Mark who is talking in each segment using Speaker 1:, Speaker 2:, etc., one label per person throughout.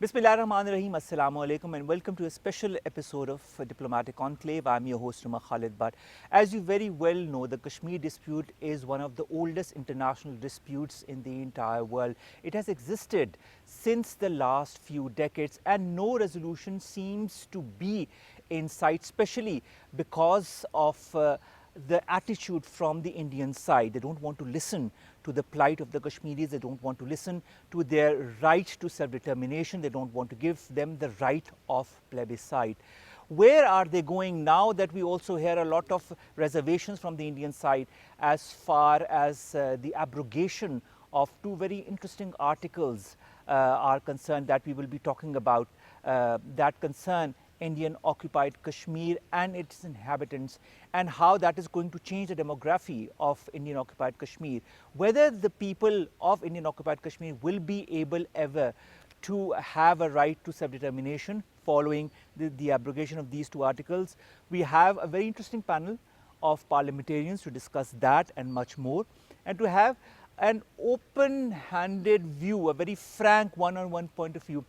Speaker 1: Bismillahirrahmanirrahim. Assalamu alaikum and welcome to a special episode of Diplomatic Enclave. I'm your host, Khalid. But as you very well know, the Kashmir dispute is one of the oldest international disputes in the entire world. It has existed since the last few decades and no resolution seems to be in sight, especially because of the attitude from the Indian side. They don't want to listen to the plight of the Kashmiris. They don't want to listen to their right to self-determination. They don't want to give them the right of plebiscite. Where are they going now that we also hear a lot of reservations from the Indian side as far as the abrogation of two very interesting articles are concerned that we will be talking about that concern Indian occupied Kashmir and its inhabitants, and how that is going to change the demography of Indian occupied Kashmir. Whether the people of Indian occupied Kashmir will be able ever to have a right to self-determination following the abrogation of these two articles. We have a very interesting panel of parliamentarians to discuss that and much more, and to have an open-handed view, a very frank one-on-one point of view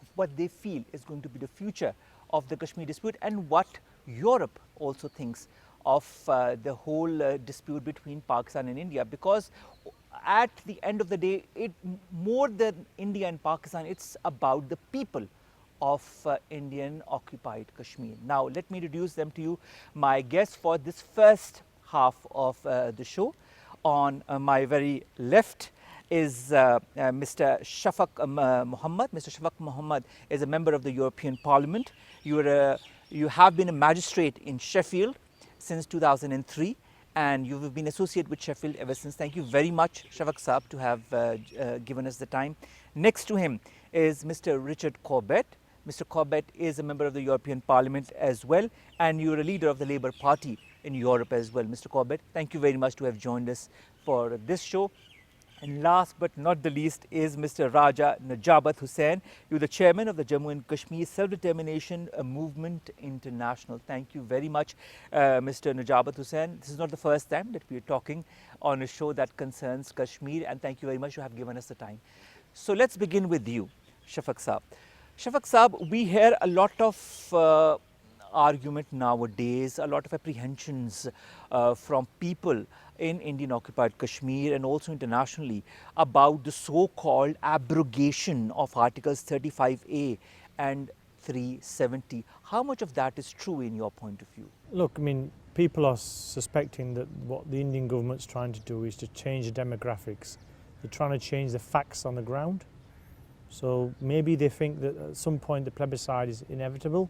Speaker 1: of what they feel is going to be the future of the Kashmir dispute and what Europe also thinks of the whole dispute between Pakistan and India. Because at the end of the day, more than India and Pakistan, it's about the people of Indian occupied Kashmir. Now, let me introduce them to you. My guests for this first half of the show. On my very left is Mr. Shaffaq Mohammad. Mr. Shaffaq Mohammad is a member of the European Parliament. You have been a magistrate in Sheffield since 2003 and you've been associated with Sheffield ever since. Thank you very much, Shaffaq Saab, to have given us the time. Next to him is Mr. Richard Corbett. Mr. Corbett is a member of the European Parliament as well, and you're a leader of the Labour Party in Europe as well. Mr. Corbett, thank you very much to have joined us for this show. And last but not the least is Mr. Raja Najabat Hussain. You're the chairman of the Jammu and Kashmir Self-Determination Movement International. Thank you very much, Mr. Najabat Hussain. This is not the first time that we are talking on a show that concerns Kashmir, and thank you very much for have given us the time. So let's begin with you, Shaffaq Saab. Shaffaq Saab, we hear a lot of argument nowadays, a lot of apprehensions from people in Indian occupied Kashmir and also internationally about the so-called abrogation of Articles 35A and 370. How much of that is true in your point of view?
Speaker 2: Look, I mean, people are suspecting that what the Indian government's trying to do is to change the demographics. They're trying to change the facts on the ground. So maybe they think that at some point the plebiscite is inevitable.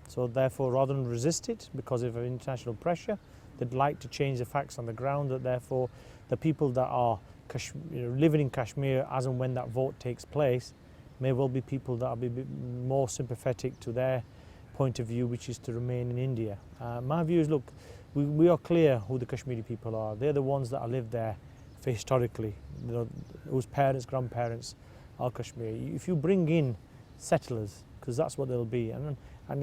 Speaker 2: So therefore, rather than resist it because of international pressure, they'd like to change the facts on the ground, that therefore the people that are living in Kashmir as and when that vote takes place may well be people that will be more sympathetic to their point of view, which is to remain in India. My view is, look, we are clear who the Kashmiri people are. They're the ones that have lived there for historically, whose parents, grandparents are Kashmiri. If you bring in settlers, because that's what they'll be, and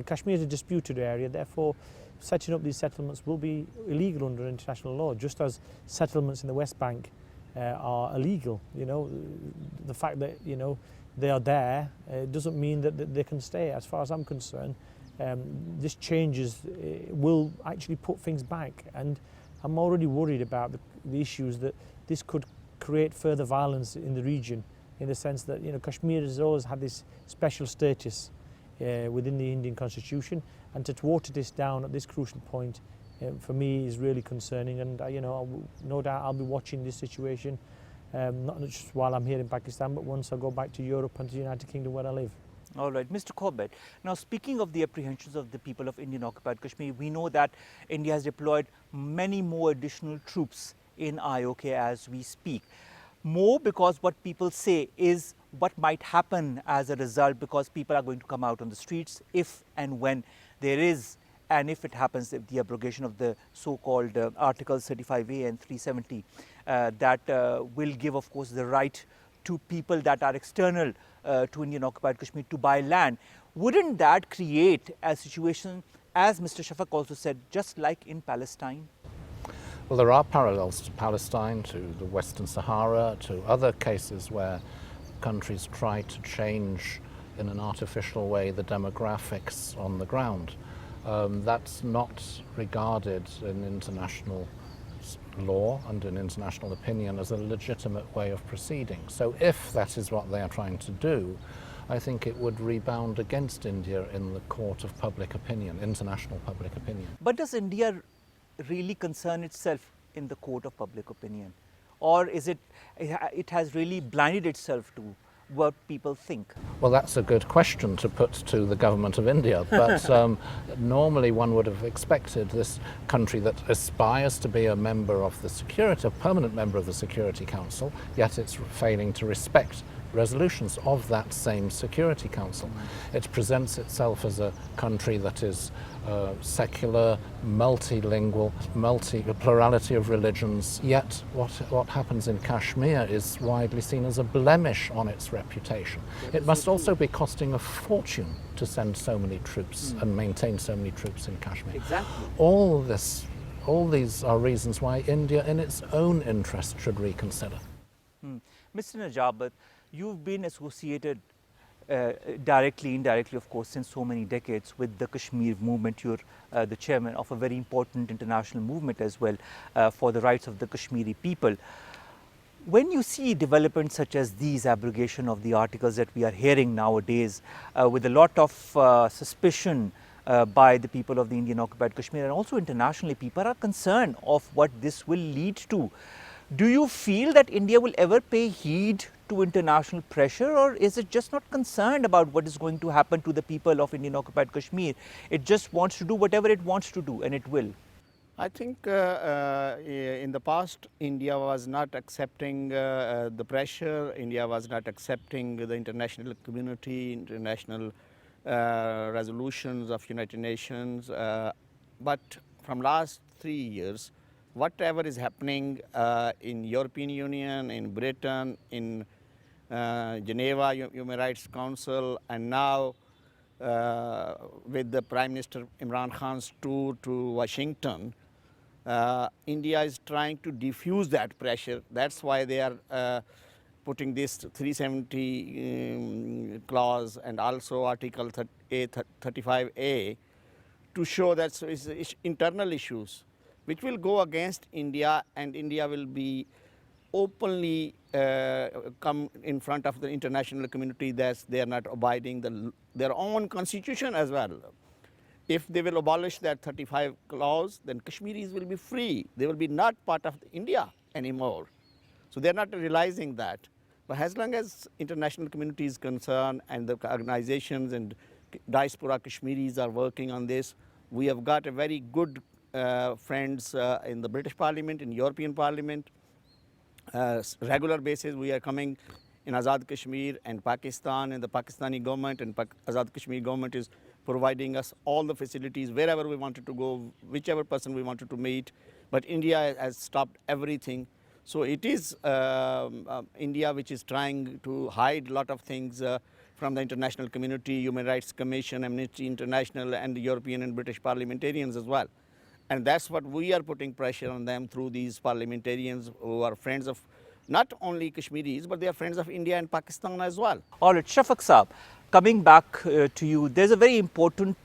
Speaker 2: Kashmir is a disputed area, therefore setting up these settlements will be illegal under international law, just as settlements in the West Bank are illegal. You know, the fact that they are there doesn't mean that they can stay. As far as I'm concerned, this changes will actually put things back, and I'm already worried about the issues that this could create further violence in the region, in the sense that Kashmir has always had this special status within the Indian constitution, and to water this down at this crucial point for me is really concerning. And no doubt I'll be watching this situation not just while I'm here in Pakistan, but once I go back to Europe and to the United Kingdom where I live.
Speaker 1: All right, Mr. Corbett. Now, speaking of the apprehensions of the people of Indian occupied Kashmir, we know that India has deployed many more additional troops in IOK as we speak. More because what people say is what might happen as a result, because people are going to come out on the streets if and when there is, and if it happens, the abrogation of the so-called Articles 35A and 370 that will give, of course, the right to people that are external to Indian occupied Kashmir to buy land. Wouldn't that create a situation, as Mr. Shaffaq also said, just like in Palestine?
Speaker 3: Well, there are parallels to Palestine, to the Western Sahara, to other cases where countries try to change in an artificial way the demographics on the ground. That's not regarded in international law and in international opinion as a legitimate way of proceeding. So if that is what they are trying to do, I think it would rebound against India in the court of public opinion, international public opinion.
Speaker 1: But does India really concern itself in the court of public opinion? Or is it has really blinded itself to what people think?
Speaker 3: Well, that's a good question to put to the government of India, but normally one would have expected this country that aspires to be a member of the security, a permanent member of the Security Council, yet it's failing to respect resolutions of that same Security Council. It presents itself as a country that is secular, multilingual, a plurality of religions, yet what happens in Kashmir is widely seen as a blemish on its reputation. It must also be costing a fortune to send so many troops and maintain so many troops in Kashmir.
Speaker 1: Exactly.
Speaker 3: All these are reasons why India in its own interest should reconsider.
Speaker 1: Mr. Najabat, you've been associated directly, indirectly, of course, since so many decades with the Kashmir movement. You're the chairman of a very important international movement as well for the rights of the Kashmiri people. When you see developments such as these, abrogation of the articles that we are hearing nowadays, with a lot of suspicion by the people of the Indian occupied Kashmir, and also internationally, people are concerned of what this will lead to. Do you feel that India will ever pay heed to international pressure, or is it just not concerned about what is going to happen to the people of Indian occupied Kashmir? It just wants to do whatever it wants to do, and it will.
Speaker 4: I think in the past, India was not accepting the pressure. India was not accepting the international community, international resolutions of United Nations. But from last 3 years, whatever is happening in European Union, in Britain, in Geneva Human Rights Council, and now with the Prime Minister Imran Khan's tour to Washington, India is trying to diffuse that pressure. That's why they are putting this 370 clause and also Article 35A to show that it's internal issues which will go against India, and India will be openly come in front of the international community that they are not abiding their own constitution as well. If they will abolish that 35 clause, then Kashmiris will be free. They will be not part of India anymore. So they are not realizing that. But as long as international community is concerned and the organizations and diaspora Kashmiris are working on this, we have got a very good friends in the British Parliament, in European Parliament. Regular basis we are coming in Azad Kashmir and Pakistan, and the Pakistani government and Azad Kashmir government is providing us all the facilities wherever we wanted to go, whichever person we wanted to meet. But India has stopped everything. So it is India which is trying to hide a lot of things from the international community, Human Rights Commission, Amnesty International, and the European and British parliamentarians as well. And that's what we are putting pressure on them through these parliamentarians who are friends of not only Kashmiris, but they are friends of India and Pakistan as well.
Speaker 1: All right, Shaffaq Saab, coming back to you, there's a very important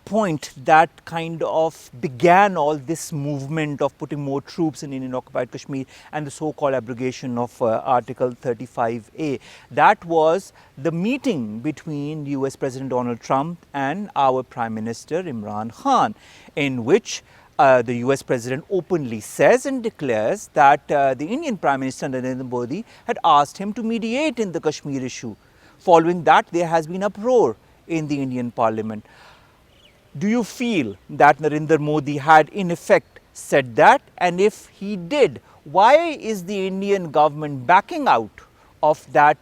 Speaker 1: point that kind of began all this movement of putting more troops in Indian occupied Kashmir and the so-called abrogation of Article 35A. That was the meeting between US President Donald Trump and our Prime Minister Imran Khan, in which the US President openly says and declares that the Indian Prime Minister Narendra Modi had asked him to mediate in the Kashmir issue. Following that, there has been uproar in the Indian Parliament. Do you feel that Narendra Modi had in effect said that? And if he did, why is the Indian government backing out of that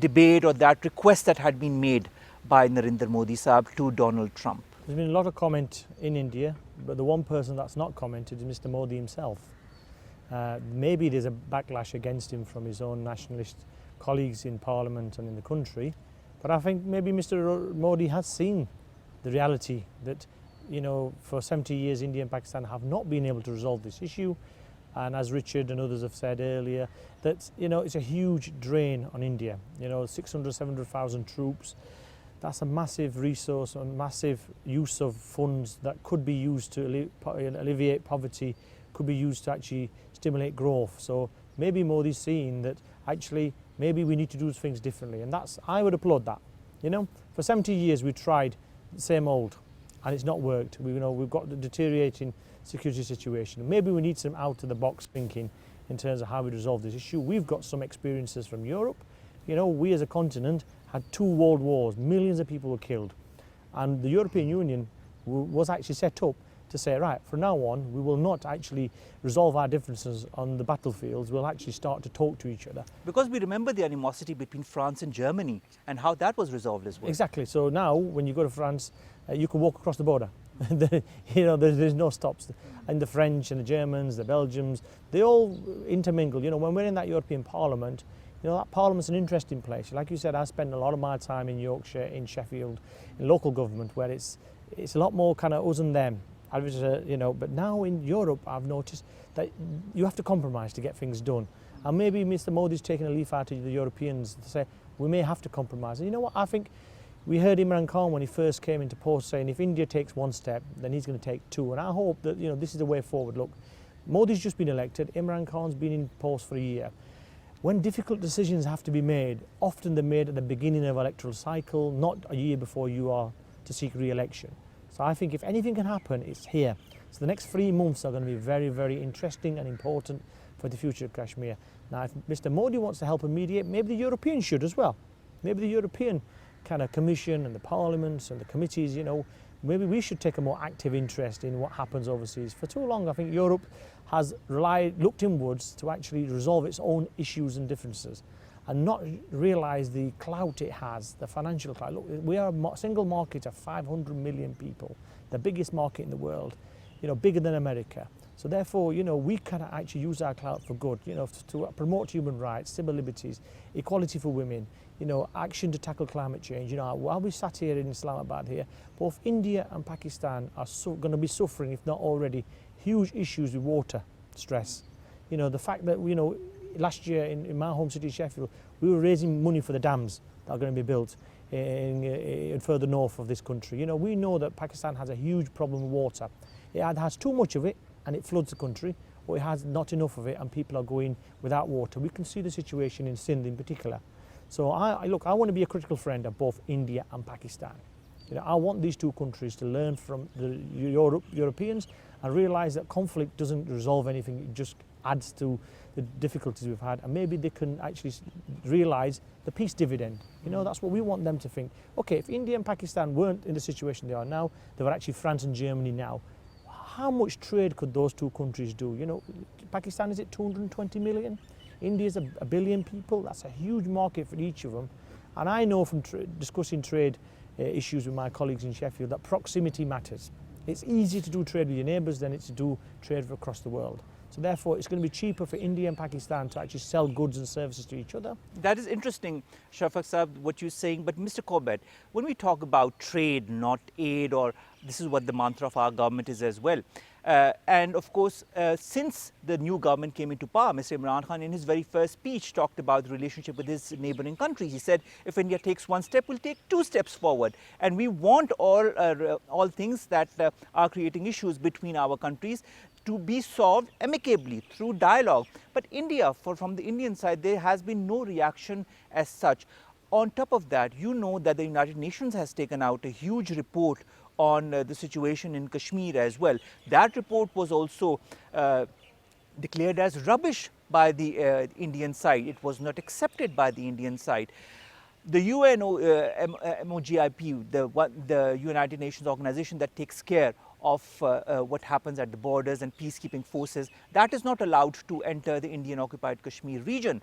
Speaker 1: debate or that request that had been made by Narendra Modi Saab to Donald Trump?
Speaker 2: There's been a lot of comment in India, but the one person that's not commented is Mr. Modi himself. Maybe there's a backlash against him from his own nationalist colleagues in Parliament and in the country, but I think maybe Mr. Modi has seen the reality that, you know, for 70 years India and Pakistan have not been able to resolve this issue. And as Richard and others have said earlier, that it's a huge drain on India. 600, 700,000 troops. That's a massive resource and massive use of funds that could be used to alleviate poverty, could be used to actually stimulate growth. So maybe Modi's seeing that actually maybe we need to do things differently, and I would applaud that. For 70 years we tried the same old, and it's not worked. We've got the deteriorating security situation. Maybe we need some out-of-the-box thinking in terms of how we resolve this issue. We've got some experiences from Europe. We as a continent had 2 world wars, millions of people were killed, and the European Union was actually set up to say, right, from now on we will not actually resolve our differences on the battlefields, we'll actually start to talk to each other.
Speaker 1: Because we remember the animosity between France and Germany and how that was resolved as well.
Speaker 2: Exactly. So now when you go to France, you can walk across the border. There's no stops. And the French and the Germans, the Belgians, they all intermingle. When we're in that European Parliament, that Parliament's an interesting place. Like you said, I spend a lot of my time in Yorkshire, in Sheffield, in local government, where it's a lot more kind of us and them. But now in Europe, I've noticed that you have to compromise to get things done. And maybe Mr. Modi's taking a leaf out of the Europeans to say, we may have to compromise. And you know what, I think we heard Imran Khan when he first came into post saying if India takes 1 step, then he's going to take 2. And I hope that, this is the way forward. Look, Modi's just been elected, Imran Khan's been in post for a year. When difficult decisions have to be made, often they're made at the beginning of an electoral cycle, not a year before you are to seek re-election. So I think if anything can happen, it's here. So the next 3 months are going to be very, very interesting and important for the future of Kashmir. Now, if Mr. Modi wants to help and mediate, maybe the Europeans should as well. Maybe the European kind of Commission and the parliaments and the committees, maybe we should take a more active interest in what happens overseas. For too long, I think Europe has looked inwards to actually resolve its own issues and differences and not realise the clout it has, the financial clout. Look, we are a single market of 500 million people, the biggest market in the world, bigger than America. So therefore, we can actually use our clout for good, to promote human rights, civil liberties, equality for women, action to tackle climate change. While we sat here in Islamabad here, both India and Pakistan are going to be suffering, if not already, huge issues with water stress. The fact that, last year in my home city, Sheffield, we were raising money for the dams that are going to be built in further north of this country. We know that Pakistan has a huge problem with water. It either has too much of it and it floods the country, or it has not enough of it and people are going without water. We can see the situation in Sindh in particular. So I want to be a critical friend of both India and Pakistan. I want these 2 countries to learn from the Europeans and realise that conflict doesn't resolve anything, it just adds to the difficulties we've had, and maybe they can actually realise the peace dividend. That's what we want them to think. Okay, if India and Pakistan weren't in the situation they are now, they were actually France and Germany now, how much trade could those 2 countries do? Pakistan, is it 220 million? India is a billion people. That's a huge market for each of them. And I know from discussing trade issues with my colleagues in Sheffield that proximity matters. It's easier to do trade with your neighbours than it's to do trade across the world. So therefore, it's going to be cheaper for India and Pakistan to actually sell goods and services to each other.
Speaker 1: That is interesting, Shaffaq Saab, what you're saying. But Mr. Corbett, when we talk about trade, not aid, or this is what the mantra of our government is as well. And of course, since the new government came into power, Mr. Imran Khan in his very first speech talked about the relationship with his neighbouring countries. He said, if India takes 1 step, we'll take 2 steps forward. And we want all things that are creating issues between our countries to be solved amicably through dialogue. But India, from the Indian side, there has been no reaction as such. On top of that, that the United Nations has taken out a huge report on the situation in Kashmir as well. That report was also declared as rubbish by the Indian side. It was not accepted by the Indian side. The MOGIP, the United Nations organization that takes care of what happens at the borders and peacekeeping forces, that is not allowed to enter the Indian occupied Kashmir region.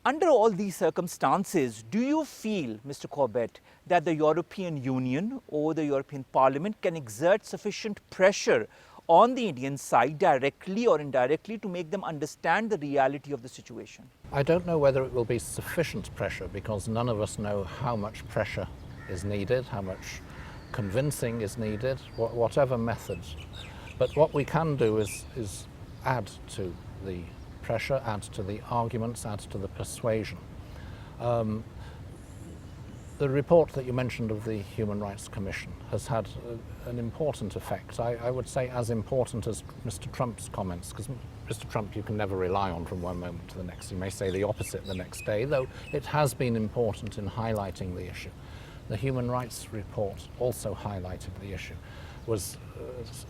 Speaker 1: Under all these circumstances, do you feel, Mr. Corbett, that the European Union or the European Parliament can exert sufficient pressure on the Indian side directly or indirectly to make them understand the reality of the situation?
Speaker 3: I don't know whether it will be sufficient pressure, because none of us know how much pressure is needed, how much convincing is needed, whatever methods. But what we can do is add to the pressure, add to the arguments, add to the persuasion. The report that you mentioned of the Human Rights Commission has had an important effect. I would say as important as Mr. Trump's comments, because Mr. Trump you can never rely on from one moment to the next. He may say the opposite the next day, though it has been important in highlighting the issue. The Human Rights Report also highlighted the issue,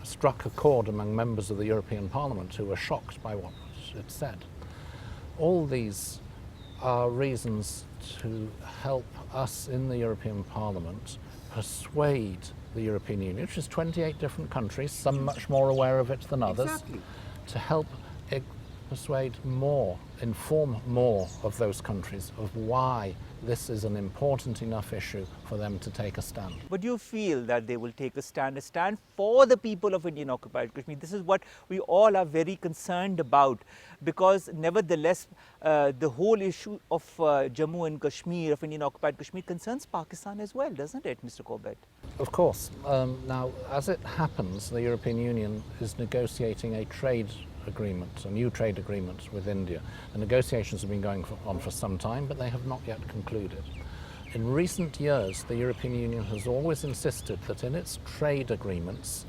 Speaker 3: struck a chord among members of the European Parliament who were shocked by what it said. All these are reasons to help us in the European Parliament persuade the European Union, which is 28 different countries, some much more aware of it than others,
Speaker 1: Exactly.
Speaker 3: to help persuade more, inform more of those countries of why this is an important enough issue for them to take a stand.
Speaker 1: But do you feel that they will take a stand for the people of Indian occupied Kashmir? This is what we all are very concerned about, because nevertheless the whole issue of Jammu and Kashmir, of Indian occupied Kashmir, concerns Pakistan as well, doesn't it, Mr. Corbett?
Speaker 3: Of course. Now, as it happens, the European Union is negotiating a new trade agreement with India. The negotiations have been going on for some time, but they have not yet concluded. In recent years, the European Union has always insisted that in its trade agreements,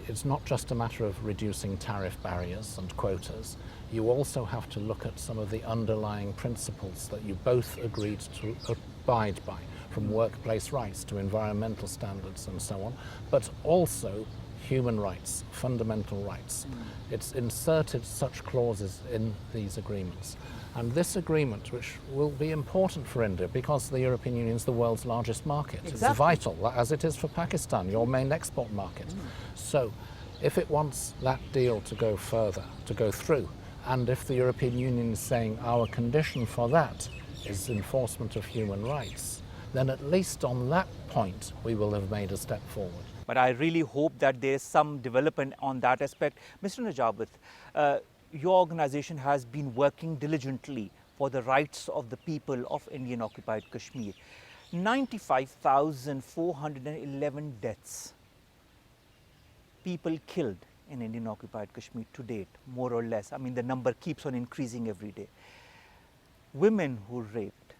Speaker 3: it's not just a matter of reducing tariff barriers and quotas. You also have to look at some of the underlying principles that you both agreed to abide by, from workplace rights to environmental standards and so on, but also human rights, fundamental rights. It's inserted such clauses in these agreements. And this agreement, which will be important for India because the European Union is the world's largest market.
Speaker 1: Exactly.
Speaker 3: It's vital, as it is for Pakistan, your main export market. So if it wants that deal to go further, to go through, and if the European Union is saying our condition for that is enforcement of human rights, then at least on that point we will have made a step forward.
Speaker 1: But I really hope that there is some development on that aspect. Mr. Najabat, your organization has been working diligently for the rights of the people of Indian occupied Kashmir. 95,411 deaths, people killed in Indian occupied Kashmir to date, more or less. I mean, the number keeps on increasing every day. Women who raped,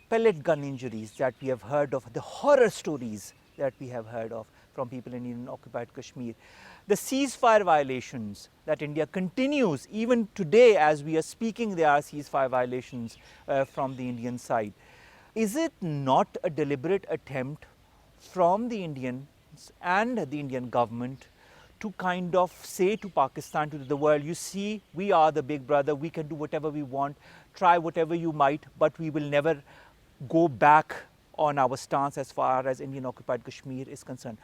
Speaker 1: pellet gun injuries that we have heard of, the horror stories that we have heard of from people in Indian occupied Kashmir. The ceasefire violations that India continues, even today as we are speaking, there are ceasefire violations from the Indian side. Is it not a deliberate attempt from the Indians and the Indian government to kind of say to Pakistan, to the world, you see, we are the big brother, we can do whatever we want, try whatever you might, but we will never go back on our stance as far as Indian occupied Kashmir is concerned?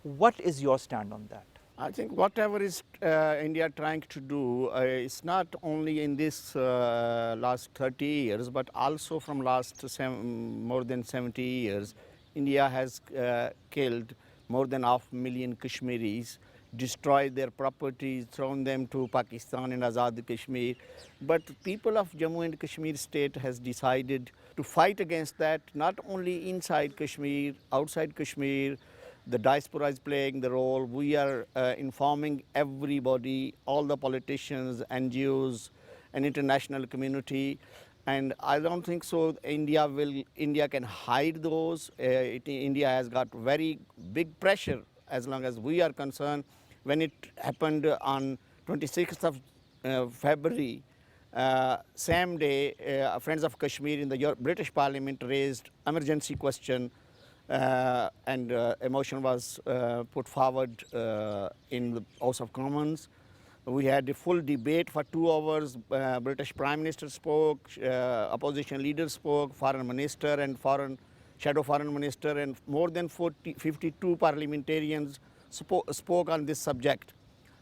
Speaker 1: What is your stand on that?
Speaker 4: I think whatever is India trying to do is not only in this last 30 years, but also from last more than 70 years. India has killed more than 500,000 Kashmiris, destroyed their properties, thrown them to Pakistan and Azad Kashmir. But people of Jammu and Kashmir state has decided to fight against that, not only inside Kashmir, outside Kashmir. The diaspora is playing the role. We are informing everybody, all the politicians, NGOs, and international community. And I don't think so India can hide those. India has got very big pressure as long as we are concerned. When it happened on 26th of February, same day, Friends of Kashmir in the British Parliament raised emergency question, and a motion was put forward in the House of Commons. We had a full debate for 2 hours. British Prime Minister spoke, opposition leaders spoke, Foreign Minister and Shadow Foreign Minister, and more than 52 parliamentarians spoke on this subject.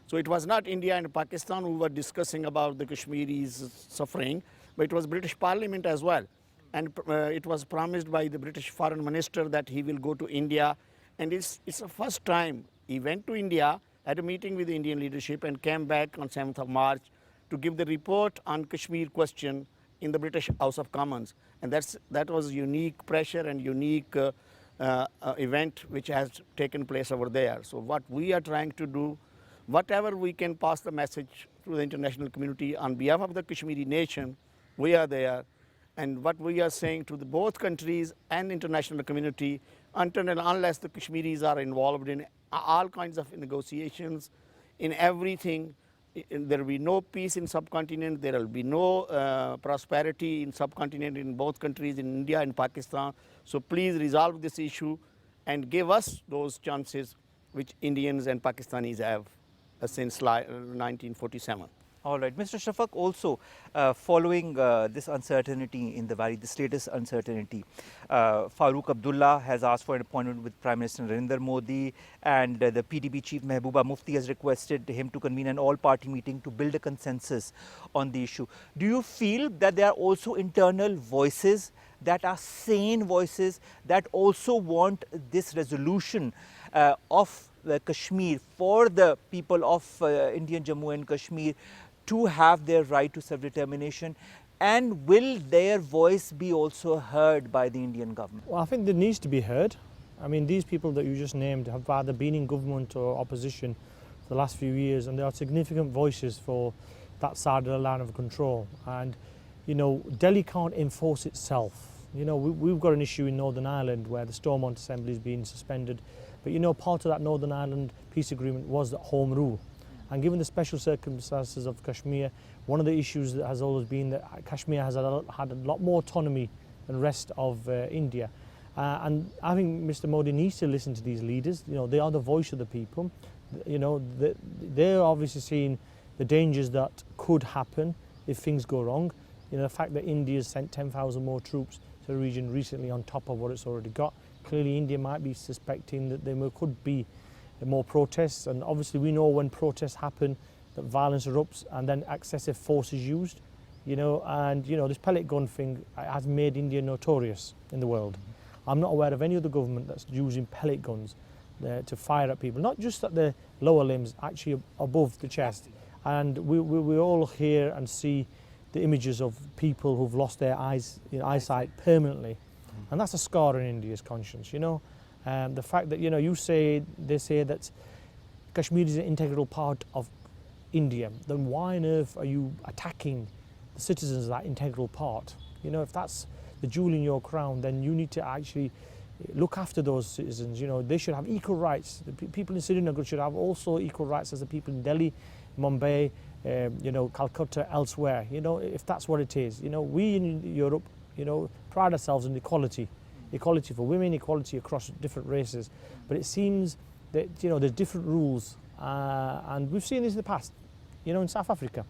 Speaker 4: So it was not India and Pakistan who were discussing about the Kashmiris suffering, but it was British Parliament as well. And it was promised by the British Foreign Minister that he will go to India. And it's the first time he went to India, had a meeting with the Indian leadership, and came back on 7th of March to give the report on Kashmir question in the British House of Commons. And that was unique pressure and unique event which has taken place over there. So what we are trying to do, whatever we can pass the message to the international community on behalf of the Kashmiri nation, we are there. And what we are saying to the both countries and international community, until and unless the Kashmiris are involved in all kinds of negotiations, in everything, there will be no peace in subcontinent, there will be no prosperity in subcontinent in both countries, in India and Pakistan. So please resolve this issue and give us those chances which Indians and Pakistanis have since 1947.
Speaker 1: All right, Mr. Shaffaq, also following this uncertainty in the valley, this latest uncertainty, Farooq Abdullah has asked for an appointment with Prime Minister Narendra Modi, and the PDP chief Mehbooba Mufti has requested him to convene an all-party meeting to build a consensus on the issue. Do you feel that there are also internal voices that are sane voices that also want this resolution of Kashmir for the people of Indian Jammu and Kashmir to have their right to self-determination, and will their voice be also heard by the Indian government?
Speaker 2: Well, I think there needs to be heard. I mean, these people that you just named have either been in government or opposition for the last few years, and there are significant voices for that side of the line of control. And, you know, Delhi can't enforce itself. You know, we've got an issue in Northern Ireland where the Stormont Assembly is being suspended. But, you know, part of that Northern Ireland peace agreement was that home rule. And given the special circumstances of Kashmir, one of the issues that has always been that Kashmir has had a lot more autonomy than the rest of India. And I think Mr. Modi needs to listen to these leaders. You know, they are the voice of the people. You know, they're obviously seeing the dangers that could happen if things go wrong. You know, the fact that India has sent 10,000 more troops to the region recently on top of what it's already got. Clearly India might be suspecting that there could be more protests, and obviously we know when protests happen that violence erupts and then excessive force is used, you know, and you know this pellet gun thing has made India notorious in the world. I'm not aware of any other government that's using pellet guns to fire at people, not just at the lower limbs, actually above the chest. And we all hear and see the images of people who've lost their eyesight permanently, and that's a scar in India's conscience, you know. The fact that, you know, they say that Kashmir is an integral part of India, then why on earth are you attacking the citizens of that integral part? You know, if that's the jewel in your crown, then you need to actually look after those citizens. You know, they should have equal rights. The people in Srinagar should have also equal rights as the people in Delhi, Mumbai, you know, Calcutta, elsewhere. You know, if that's what it is. You know, we in Europe, you know, pride ourselves on equality. Equality for women, equality across different races. But it seems that, you know, there's different rules. And we've seen this in the past. You know, in South Africa,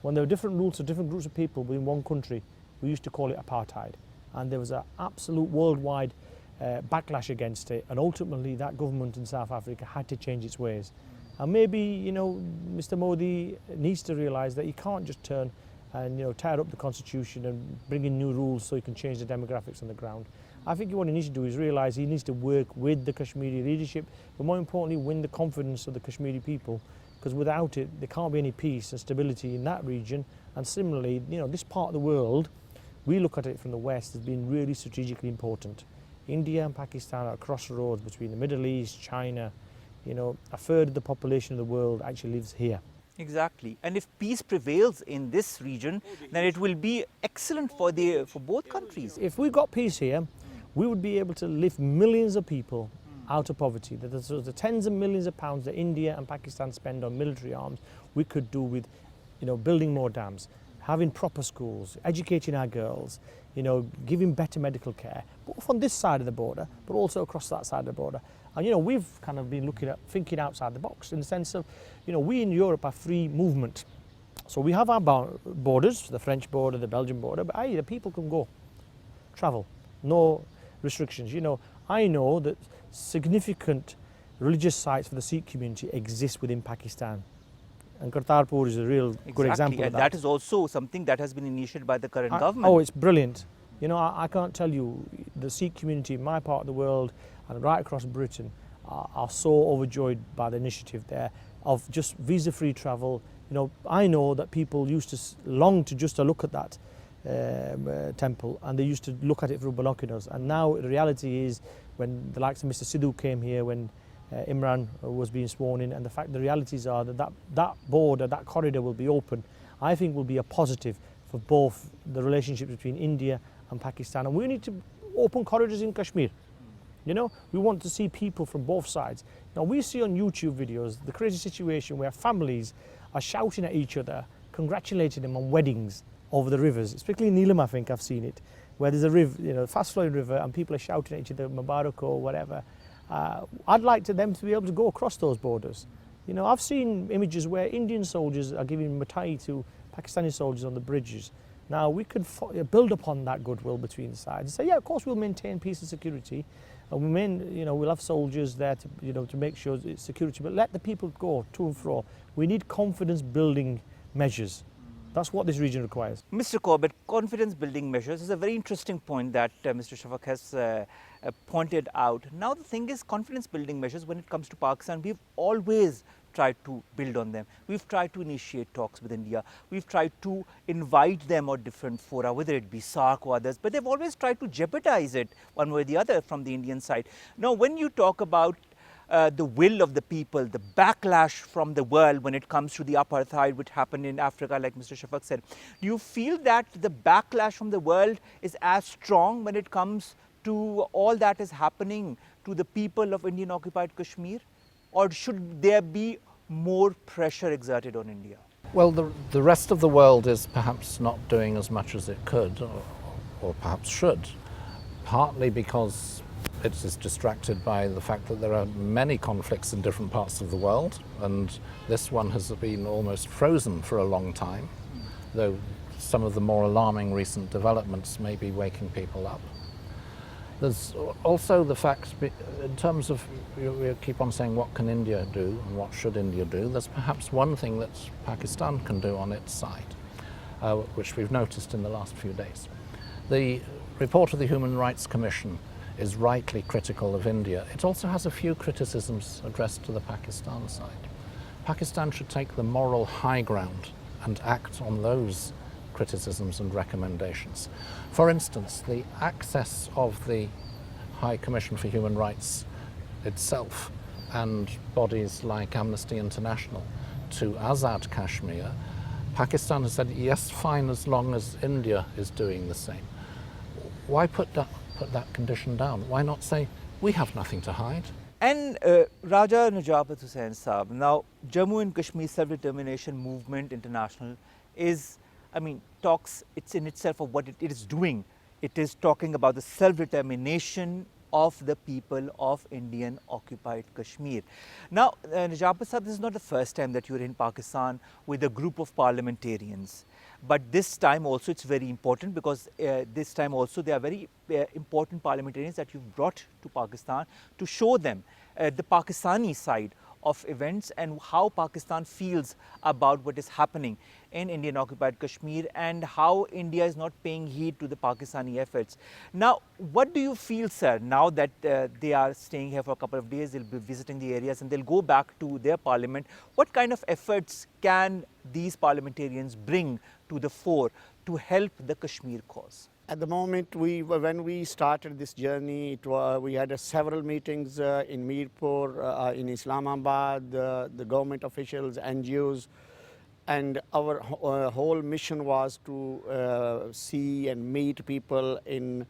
Speaker 2: when there were different rules for different groups of people within one country, we used to call it apartheid. And there was an absolute worldwide backlash against it. And ultimately, that government in South Africa had to change its ways. And maybe, you know, Mr. Modi needs to realise that he can't just turn and, you know, tear up the constitution and bring in new rules so he can change the demographics on the ground. I think what he needs to do is realise he needs to work with the Kashmiri leadership, but more importantly, win the confidence of the Kashmiri people, because without it, there can't be any peace and stability in that region. And similarly, you know, this part of the world, we look at it from the West as being really strategically important. India and Pakistan are a crossroads between the Middle East, China. You know, a third of the population of the world actually lives here.
Speaker 1: Exactly. And if peace prevails in this region, then it will be excellent for both countries.
Speaker 2: If we got peace here, we would be able to lift millions of people out of poverty. The tens of millions of pounds that India and Pakistan spend on military arms, we could do with, you know, building more dams, having proper schools, educating our girls, you know, giving better medical care, both on this side of the border, but also across that side of the border. And, you know, we've kind of been looking at thinking outside the box in the sense of, you know, we in Europe are free movement. So we have our borders, the French border, the Belgian border, but the people can go, travel, no restrictions. You know, I know that significant religious sites for the Sikh community exist within Pakistan. And Kartarpur is a real good example of that.
Speaker 1: And that is also something that has been initiated by the current government.
Speaker 2: Oh, it's brilliant. You know, I can't tell you, the Sikh community in my part of the world and right across Britain are so overjoyed by the initiative there of just visa-free travel. You know, I know that people used to long to just to look at that temple, and they used to look at it through binoculars. And now the reality is, when the likes of Mr. Sidhu came here, when Imran was being sworn in, and the fact the realities are that border, that corridor will be open, I think will be a positive for both the relationship between India and Pakistan. And we need to open corridors in Kashmir. You know, we want to see people from both sides. Now we see on YouTube videos the crazy situation where families are shouting at each other, congratulating them on weddings over the rivers, especially in Neelam, I think I've seen it, where there's a river, you know, fast flowing river, and people are shouting at each other, Mubarak or whatever. I'd like them to be able to go across those borders. You know, I've seen images where Indian soldiers are giving mitai to Pakistani soldiers on the bridges. Now we could build upon that goodwill between the sides and say, yeah, of course we'll maintain peace and security, and we'll have soldiers there to make sure it's security, but let the people go to and fro. We need confidence building measures. That's what this region requires.
Speaker 1: Mr. Corbett, confidence building measures is a very interesting point that Mr. Shaffaq has pointed out. Now the thing is, confidence building measures when it comes to Pakistan, we've always tried to build on them. We've tried to initiate talks with India. We've tried to invite them on different fora, whether it be SARC or others, but they've always tried to jeopardize it one way or the other from the Indian side. Now when you talk about the will of the people, the backlash from the world when it comes to the apartheid which happened in Africa, like Mr. Shaffaq said, do you feel that the backlash from the world is as strong when it comes to all that is happening to the people of Indian occupied Kashmir? Or should there be more pressure exerted on India?
Speaker 3: Well, the rest of the world is perhaps not doing as much as it could, or perhaps should, partly because it is distracted by the fact that there are many conflicts in different parts of the world, and this one has been almost frozen for a long time, though some of the more alarming recent developments may be waking people up. There's also the fact, in terms of, we keep on saying what can India do and what should India do, there's perhaps one thing that Pakistan can do on its side, which we've noticed in the last few days. The report of the Human Rights Commission is rightly critical of India. It also has a few criticisms addressed to the Pakistan side. Pakistan should take the moral high ground and act on those criticisms and recommendations. For instance, the access of the High Commission for Human Rights itself and bodies like Amnesty International to Azad Kashmir, Pakistan has said, yes, fine, as long as India is doing the same. Why put that condition down? Why not say, we have nothing to hide?
Speaker 1: And Raja Najabat Hussain Saab, now Jammu and Kashmir Self-Determination Movement International is, talks, it's in itself of what it is doing. It is talking about the self-determination of the people of Indian occupied Kashmir. Now, Najabat Saab, this is not the first time that you're in Pakistan with a group of parliamentarians. But this time also it's very important because this time also there are very important parliamentarians that you've brought to Pakistan to show them the Pakistani side of events and how Pakistan feels about what is happening in Indian occupied Kashmir and how India is not paying heed to the Pakistani efforts. Now, what do you feel, sir, now that they are staying here for a couple of days, they'll be visiting the areas and they'll go back to their parliament? What kind of efforts can these parliamentarians bring to the fore to help the Kashmir cause?
Speaker 4: At the moment, when we started this journey, we had several meetings in Mirpur, in Islamabad, the government officials, NGOs, and our whole mission was to see and meet people in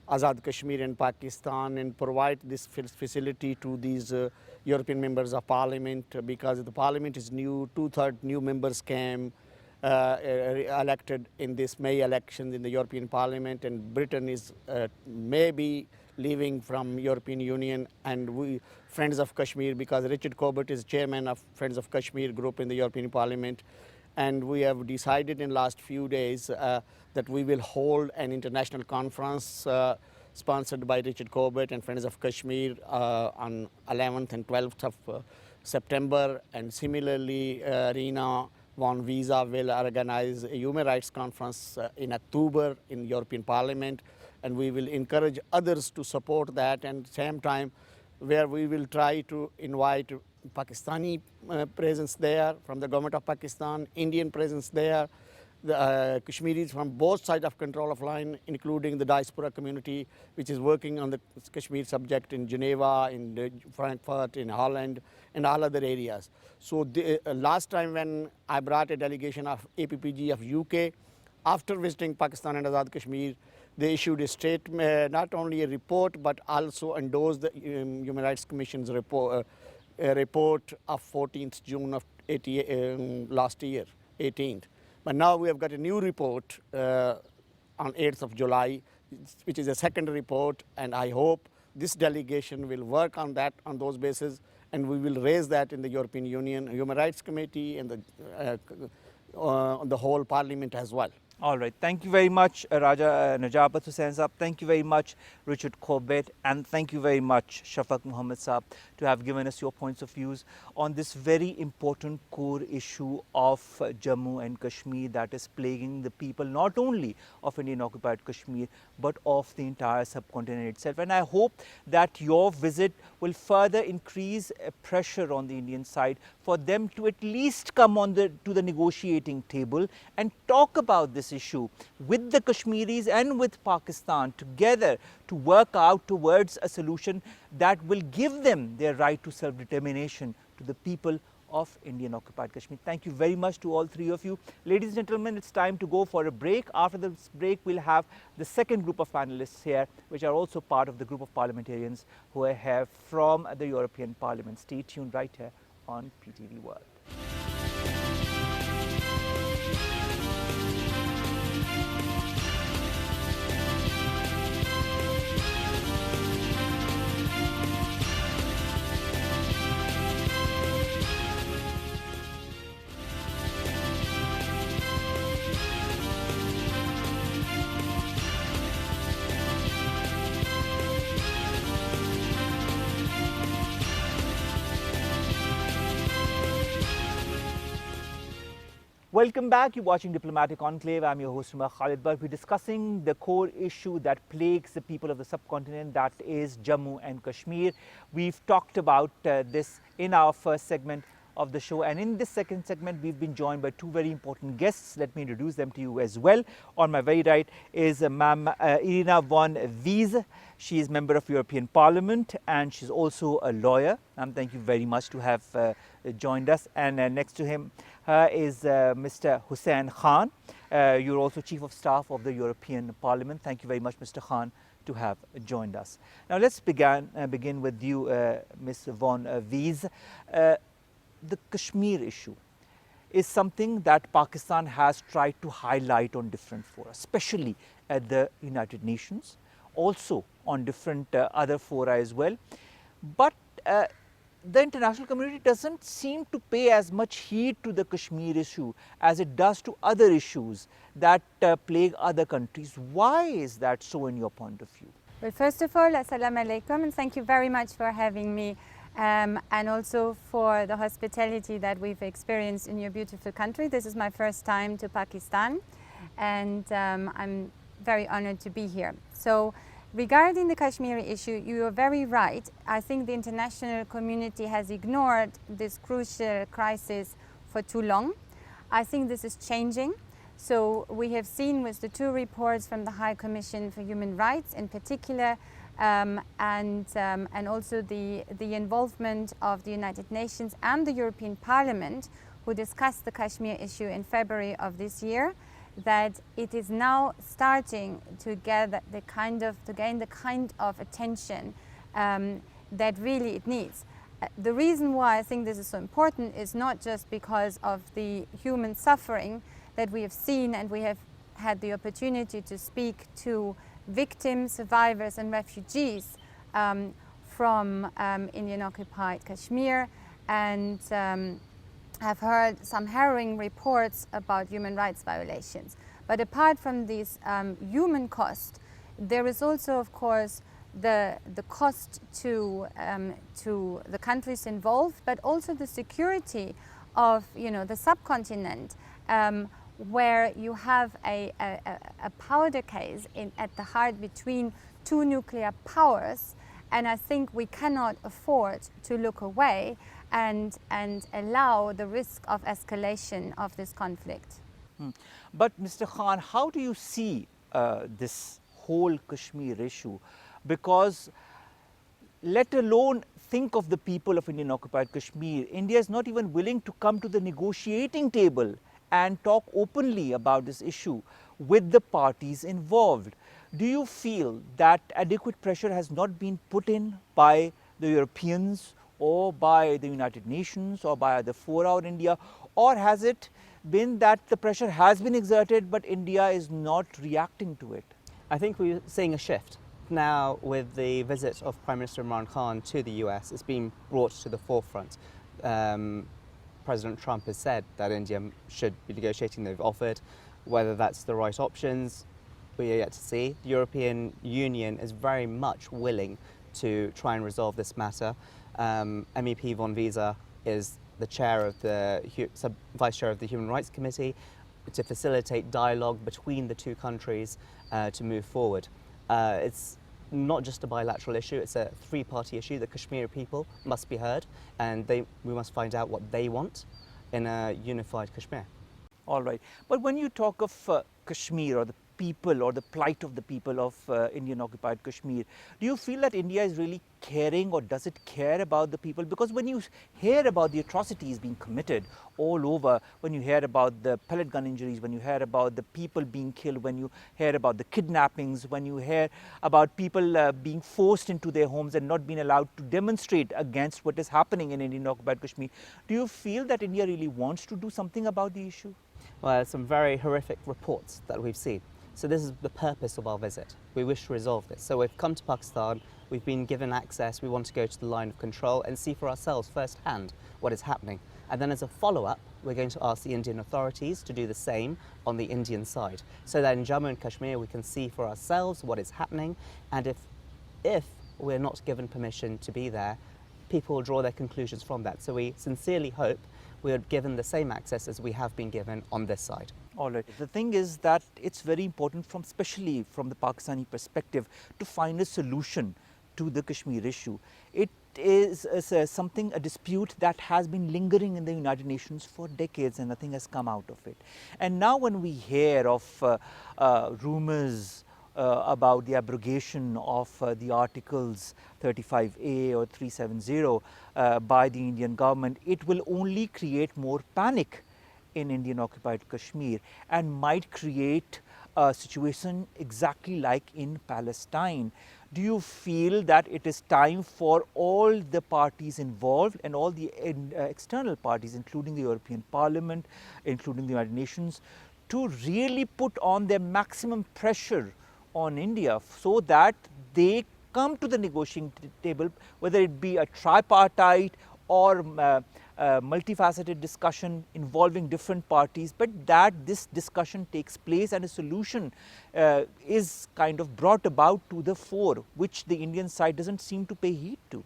Speaker 4: Azad Kashmir in Pakistan and provide this facility to these European members of parliament, because the parliament is new, 2/3 new members came. Elected in this May elections in the European Parliament, and Britain is maybe leaving from European Union, and we Friends of Kashmir, because Richard Corbett is chairman of Friends of Kashmir group in the European Parliament, and we have decided in last few days that we will hold an international conference sponsored by Richard Corbett and Friends of Kashmir on 11th and 12th of September, and similarly Irina Wiese will organize a human rights conference in October in European Parliament, and we will encourage others to support that, and same time where we will try to invite Pakistani presence there from the government of Pakistan, Indian presence there, the Kashmiris from both sides of control of line, including the diaspora community, which is working on the Kashmir subject in Geneva, in Frankfurt, in Holland, and all other areas. So last time when I brought a delegation of APPG of UK, after visiting Pakistan and Azad Kashmir, they issued a statement, not only a report, but also endorsed the Human Rights Commission's report, report of 14th June of last year, 18th. But now we have got a new report on 8th of July, which is a second report, and I hope this delegation will work on that, on those bases, and we will raise that in the European Union Human Rights Committee and the whole Parliament as well.
Speaker 1: All right. Thank you very much, Raja Najabat Hussain Saab. Thank you very much, Richard Corbett. And thank you very much, Shaffaq Mohammad Saab, to have given us your points of views on this very important core issue of Jammu and Kashmir that is plaguing the people not only of Indian-occupied Kashmir, but of the entire subcontinent itself. And I hope that your visit will further increase pressure on the Indian side for them to at least come on to the negotiating table and talk about this issue with the Kashmiris and with Pakistan together to work out towards a solution that will give them their right to self-determination to the people of Indian-occupied Kashmir. Thank you very much to all three of you. Ladies and gentlemen, it's time to go for a break. After this break, we'll have the second group of panelists here, which are also part of the group of parliamentarians who are here from the European Parliament. Stay tuned right here on PTV World. Welcome back. You're watching Diplomatic Enclave. I'm your host, Omer Khalid. But we're discussing the core issue that plagues the people of the subcontinent, that is Jammu and Kashmir. We've talked about this in our first segment of the show. And in this second segment, we've been joined by two very important guests. Let me introduce them to you as well. On my very right is Ma'am Irina von Wiese. She is member of European Parliament and she's also a lawyer. Thank you very much to have joined us. And next to him is Mr. Hussain Khan. You're also Chief of Staff of the European Parliament. Thank you very much, Mr. Khan, to have joined us. Now let's begin with you, Ms. von Wiese. The Kashmir issue is something that Pakistan has tried to highlight on different fora, especially at the United Nations, also on different other fora as well. But the international community doesn't seem to pay as much heed to the Kashmir issue as it does to other issues that plague other countries. Why is that so in your point of view?
Speaker 5: Well, first of all, assalamu alaikum, and thank you very much for having me and also for the hospitality that we've experienced in your beautiful country. This is my first time to Pakistan and I'm very honored to be here. So regarding the Kashmiri issue, you are very right. I think the international community has ignored this crucial crisis for too long. I think this is changing. So we have seen with the two reports from the High Commission for Human Rights in particular, and also the involvement of the United Nations and the European Parliament, who discussed the Kashmir issue in February of this year, that it is now starting to get the kind of attention that really it needs. The reason why I think this is so important is not just because of the human suffering that we have seen, and we have had the opportunity to speak to victims, survivors and refugees from Indian-occupied Kashmir, and have heard some harrowing reports about human rights violations. But apart from this human cost, there is also, of course, the cost to the countries involved, but also the security of the subcontinent, where you have a powder case at the heart between two nuclear powers, and I think we cannot afford to look away and allow the risk of escalation of this conflict.
Speaker 1: But Mr. Khan, how do you see this whole Kashmir issue? Because let alone think of the people of Indian occupied Kashmir, India is not even willing to come to the negotiating table and talk openly about this issue with the parties involved. Do you feel that adequate pressure has not been put in by the Europeans or by the United Nations or by the fora or India, or has it been that the pressure has been exerted but India is not reacting to it?
Speaker 6: I think we're seeing a shift. Now, with the visit of Prime Minister Imran Khan to the US, it's been brought to the forefront. President Trump has said that India should be negotiating. They've offered. Whether that's the right options, we are yet to see. The European Union is very much willing to try and resolve this matter. MEP von Wiese is the chair of the vice chair of the Human Rights Committee to facilitate dialogue between the two countries to move forward. It's not just a bilateral issue, it's a three-party issue. The Kashmiri people must be heard, and we must find out what they want in a unified Kashmir.
Speaker 1: All right. But when you talk of Kashmir or the people or the plight of the people of Indian occupied Kashmir, do you feel that India is really caring, or does it care about the people? Because when you hear about the atrocities being committed all over, when you hear about the pellet gun injuries, when you hear about the people being killed, when you hear about the kidnappings, when you hear about people being forced into their homes and not being allowed to demonstrate against what is happening in Indian occupied Kashmir, do you feel that India really wants to do something about the issue?
Speaker 6: Well, some very horrific reports that we've seen. So this is the purpose of our visit. We wish to resolve this. So we've come to Pakistan, we've been given access, we want to go to the line of control and see for ourselves firsthand what is happening. And then as a follow-up, we're going to ask the Indian authorities to do the same on the Indian side. So that in Jammu and Kashmir we can see for ourselves what is happening, and if we're not given permission to be there, people will draw their conclusions from that. So we sincerely hope we are given the same access as we have been given on this side.
Speaker 1: All right. The thing is that it's very important, especially from the Pakistani perspective, to find a solution to the Kashmir issue. It is a dispute that has been lingering in the United Nations for decades and nothing has come out of it. And now when we hear of rumours about the abrogation of the Articles 35A or 370 by the Indian government, it will only create more panic in Indian occupied Kashmir and might create a situation exactly like in Palestine. Do you feel that it is time for all the parties involved and all the external parties, including the European Parliament, including the United Nations, to really put on their maximum pressure on India so that they come to the negotiating table, whether it be a tripartite or multifaceted discussion involving different parties, but that this discussion takes place and a solution is kind of brought about to the fore, which the Indian side doesn't seem to pay heed to.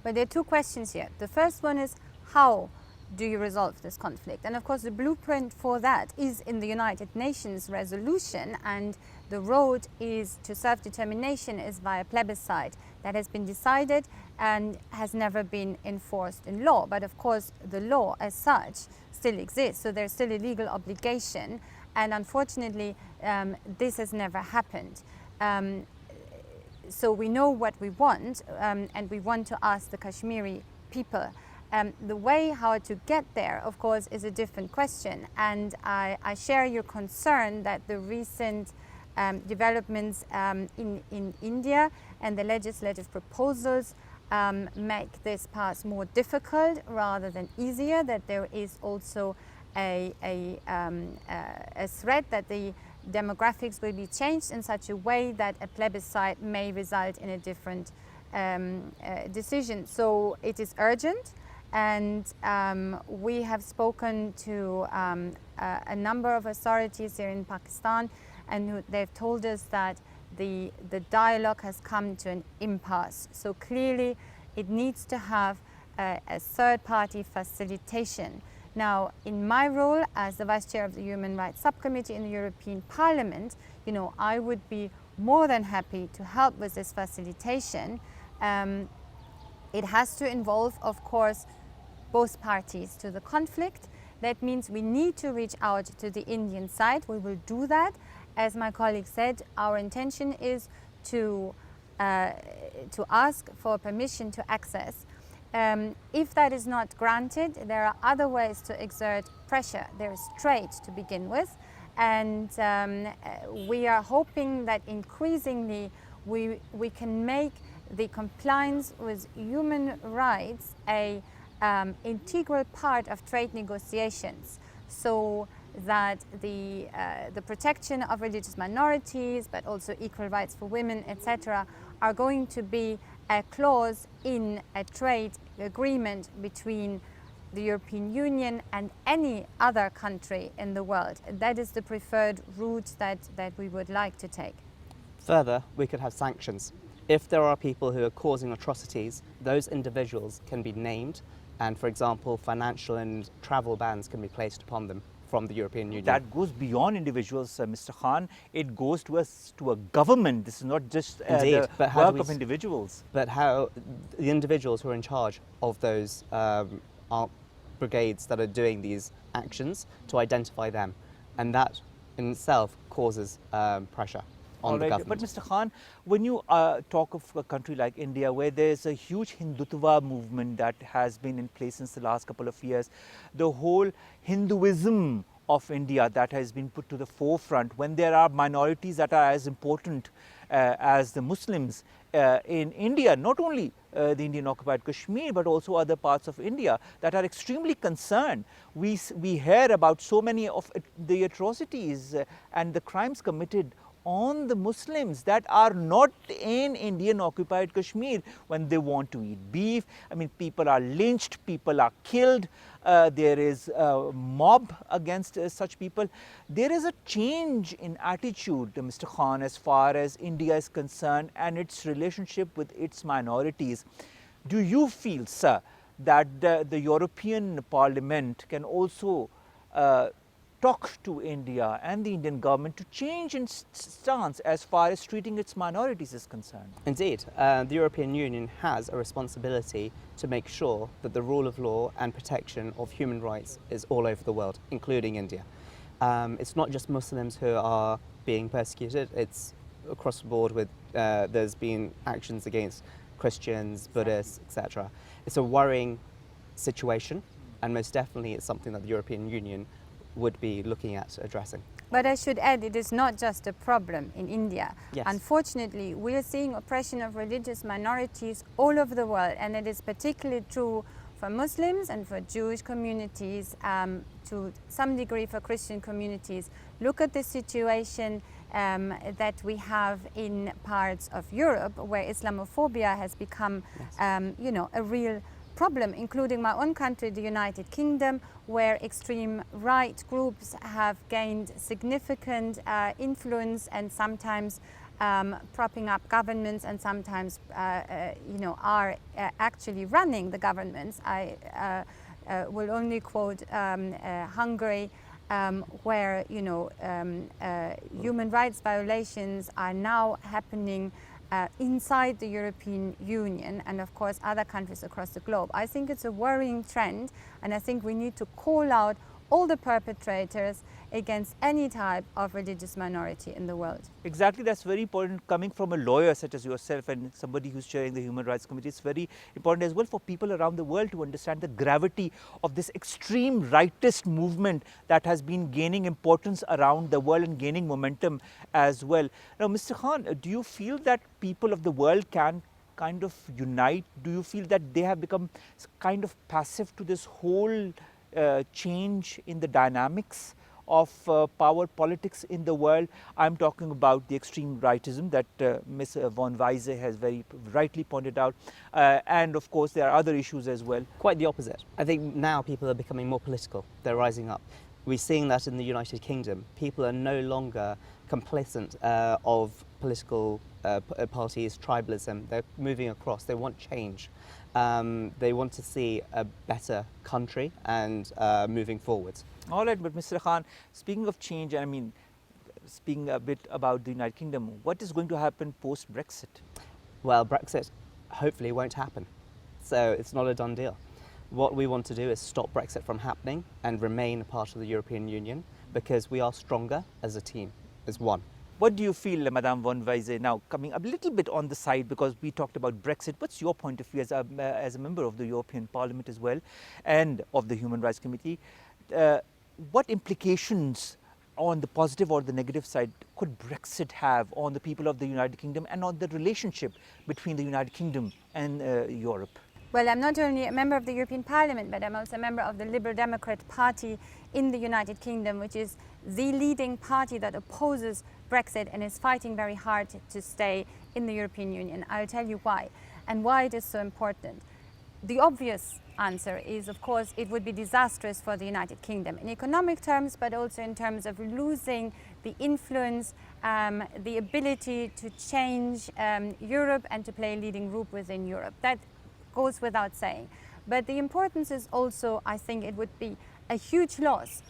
Speaker 5: But there are two questions here. The first one is, how do you resolve this conflict? And of course the blueprint for that is in the United Nations resolution, and the road is to self-determination is via plebiscite. That has been decided and has never been enforced in law. But of course the law as such still exists, so there's still a legal obligation, and unfortunately this has never happened. So we know what we want, and we want to ask the Kashmiri people. The way how to get there, of course, is a different question, and I share your concern that the recent developments in India and the legislative proposals make this path more difficult rather than easier, that there is also a threat that the demographics will be changed in such a way that a plebiscite may result in a different decision. So it is urgent. And we have spoken to a number of authorities here in Pakistan, and they've told us that the dialogue has come to an impasse. So clearly it needs to have a third-party facilitation. Now, in my role as the Vice Chair of the Human Rights Subcommittee in the European Parliament, I would be more than happy to help with this facilitation. It has to involve, of course, both parties to the conflict. That means we need to reach out to the Indian side. We will do that. As my colleague said, our intention is to ask for permission to access. If that is not granted, there are other ways to exert pressure. There is trade to begin with, and we are hoping that increasingly we can make the compliance with human rights a integral part of trade negotiations, so that the protection of religious minorities, but also equal rights for women, etc., are going to be a clause in a trade agreement between the European Union and any other country in the world. That is the preferred route that we would like to take.
Speaker 6: Further, we could have sanctions. If there are people who are causing atrocities, those individuals can be named, and for example, financial and travel bans can be placed upon them from the European Union.
Speaker 1: That goes beyond individuals, Mr. Khan. It goes to a government. This is not just the work of individuals.
Speaker 6: But how the individuals who are in charge of those brigades that are doing these actions, to identify them, and that in itself causes pressure on the government.
Speaker 1: But Mr. Khan, when you talk of a country like India, where there's a huge Hindutva movement that has been in place since the last couple of years, the whole Hinduism of India that has been put to the forefront, when there are minorities that are as important as the Muslims in India, not only the Indian occupied Kashmir, but also other parts of India that are extremely concerned. We hear about so many of the atrocities and the crimes committed on the Muslims that are not in Indian occupied Kashmir. When they want to eat beef, I mean, people are lynched, people are killed, there is a mob against such people. There is a change in attitude, Mr. Khan, as far as India is concerned and its relationship with its minorities. Do you feel, sir, that the European Parliament can also talk to India and the Indian government to change its stance as far as treating its minorities is concerned?
Speaker 6: Indeed, the European Union has a responsibility to make sure that the rule of law and protection of human rights is all over the world, including India. It's not just Muslims who are being persecuted, it's across the board with, there's been actions against Christians, Buddhists, etc. It's a worrying situation, and most definitely it's something that the European Union would be looking at addressing.
Speaker 5: But I should add, it is not just a problem in India.
Speaker 6: Yes.
Speaker 5: Unfortunately, we are seeing oppression of religious minorities all over the world, and it is particularly true for Muslims and for Jewish communities, to some degree for Christian communities. Look at the situation that we have in parts of Europe, where Islamophobia has become, you know, a real problem, including my own country, the United Kingdom, where extreme right groups have gained significant influence and sometimes propping up governments, and sometimes you know, are actually running the governments. I will only quote Hungary, where, you know, human rights violations are now happening inside the European Union, and of course other countries across the globe. I think it's a worrying trend, and I think we need to call out all the perpetrators against any type of religious minority in the world.
Speaker 1: Exactly, that's very important. Coming from a lawyer such as yourself and somebody who's chairing the Human Rights Committee, it's very important as well for people around the world to understand the gravity of this extreme rightist movement that has been gaining importance around the world and gaining momentum as well. Now, Mr. Khan, do you feel that people of the world can kind of unite? Do you feel that they have become kind of passive to this whole change in the dynamics of power politics in the world? I'm talking about the extreme rightism that Ms. von Wiese has very rightly pointed out, and of course there are other issues as well.
Speaker 6: Quite the opposite. I think now people are becoming more political, they're rising up. We're seeing that in the United Kingdom. People are no longer complacent of political parties, tribalism. They're moving across, they want change. They want to see a better country and moving forwards.
Speaker 1: All right, but Mr. Khan, speaking of change, I mean, speaking a bit about the United Kingdom, what is going to happen post-Brexit?
Speaker 6: Well, Brexit hopefully won't happen, so it's not a done deal. What we want to do is stop Brexit from happening and remain a part of the European Union, because we are stronger as a team, as one.
Speaker 1: What do you feel, Madame von Wiese, now coming a little bit on the side, because we talked about Brexit, what's your point of view as a member of the European Parliament as well and of the Human Rights Committee? What implications on the positive or the negative side could Brexit have on the people of the United Kingdom and on the relationship between the United Kingdom and Europe?
Speaker 5: Well, I'm not only a member of the European Parliament, but I'm also a member of the Liberal Democrat Party in the United Kingdom, which is the leading party that opposes Brexit and is fighting very hard to stay in the European Union. I'll tell you why and why it is so important. The obvious answer is, of course, it would be disastrous for the United Kingdom in economic terms, but also in terms of losing the influence, the ability to change Europe and to play a leading role within Europe. That goes without saying. But the importance is also, I think it would be a huge loss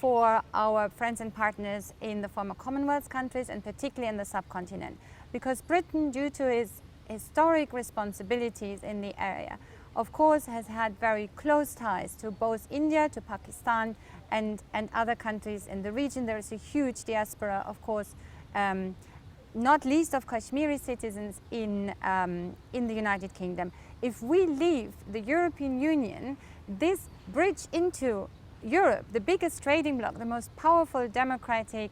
Speaker 5: for our friends and partners in the former Commonwealth countries, and particularly in the subcontinent, because Britain, due to its historic responsibilities in the area, of course has had very close ties to both India, to Pakistan and other countries in the region. There is a huge diaspora, of course, not least of Kashmiri citizens in the United Kingdom. If we leave the European Union, this bridge into Europe, the biggest trading bloc, the most powerful democratic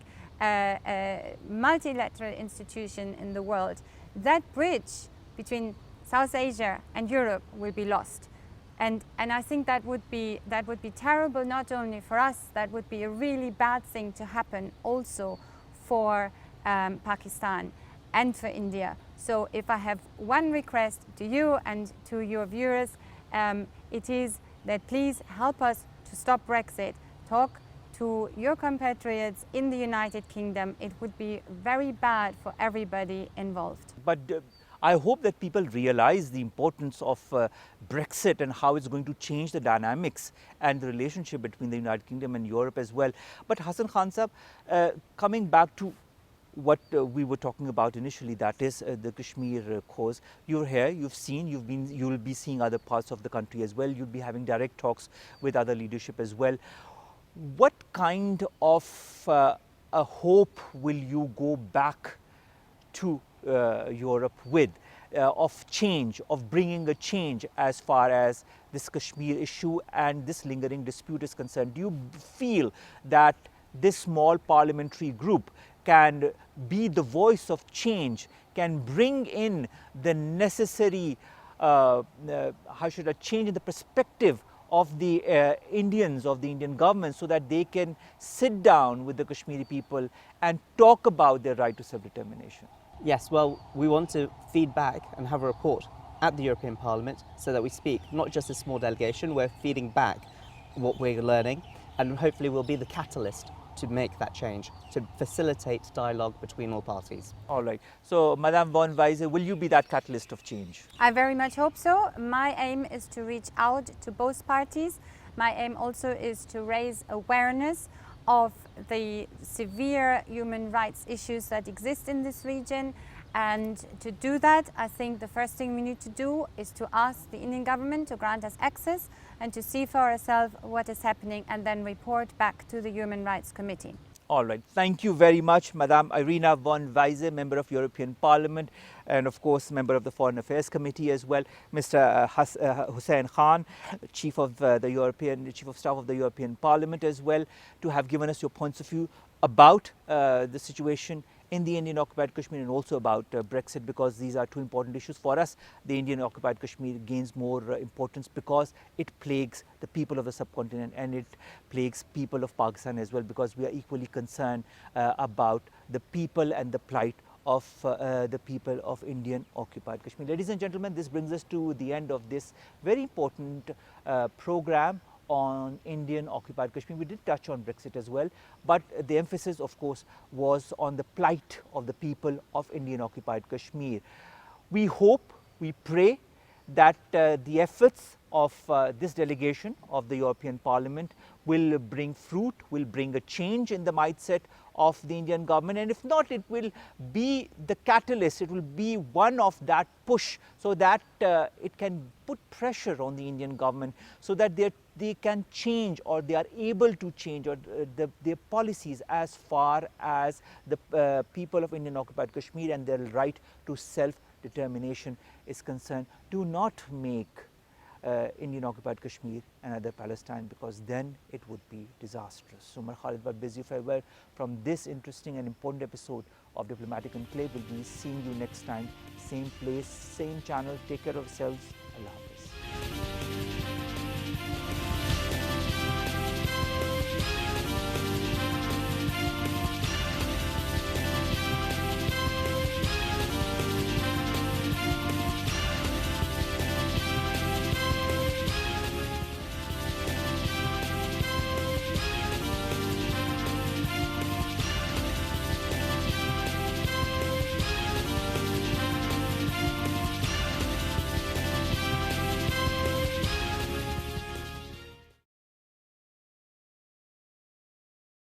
Speaker 5: multilateral institution in the world, that bridge between South Asia and Europe will be lost. And I think that would be terrible, not only for us, that would be a really bad thing to happen also for Pakistan and for India. So if I have one request to you and to your viewers, it is that please help us to stop Brexit. Talk to your compatriots in the United Kingdom. It would be very bad for everybody involved.
Speaker 1: But I hope that people realize the importance of Brexit and how it's going to change the dynamics and the relationship between the United Kingdom and Europe as well. But Hassan Khan Sahab, coming back to what we were talking about initially, that is the Kashmir cause. You're here, you'll be seeing other parts of the country as well. You'll be having direct talks with other leadership as well. What kind of a hope will you go back to Europe with, of change, of bringing a change as far as this Kashmir issue and this lingering dispute is concerned? Do you feel that this small parliamentary group can be the voice of change, can bring in the necessary change in the perspective of the Indians, of the Indian government, so that they can sit down with the Kashmiri people and talk about their right to self-determination?
Speaker 6: Yes, well, we want to feed back and have a report at the European Parliament so that we speak, not just a small delegation, we're feeding back what we're learning, and hopefully we'll be the catalyst to make that change, to facilitate dialogue between all parties.
Speaker 1: All right. So, Madame von Wiese, will you be that catalyst of change?
Speaker 5: I very much hope so. My aim is to reach out to both parties. My aim also is to raise awareness of the severe human rights issues that exist in this region. And to do that, I think the first thing we need to do is to ask the Indian government to grant us access and to see for ourselves what is happening and then report back to the Human Rights Committee.
Speaker 1: All right. Thank you very much, Madame Irina von Wiese, Member of European Parliament and of course Member of the Foreign Affairs Committee as well. Mr. Hussain Khan, Chief of Staff of the European Parliament as well, to have given us your points of view about the situation in the Indian occupied Kashmir and also about Brexit, because these are two important issues for us. The Indian occupied Kashmir gains more importance because it plagues the people of the subcontinent and it plagues people of Pakistan as well, because we are equally concerned about the people and the plight of the people of Indian occupied Kashmir. Ladies and gentlemen, this brings us to the end of this very important program on Indian occupied Kashmir. We did touch on Brexit as well, but the emphasis of course was on the plight of the people of Indian occupied Kashmir. We hope, we pray that the efforts of this delegation of the European Parliament will bring fruit, will bring a change in the mindset of the Indian government, and if not, it will be the catalyst, it will be one of that push so that it can put pressure on the Indian government so that they can change, or they are able to change, or their policies as far as the people of Indian occupied Kashmir and their right to self-determination is concerned. Do not make Indian occupied Kashmir another Palestine, because then it would be disastrous. So, Khalid, but busy farewell from this interesting and important episode of Diplomatic Enclave. We'll be seeing you next time, same place, same channel. Take care of yourselves. Allah Hafiz.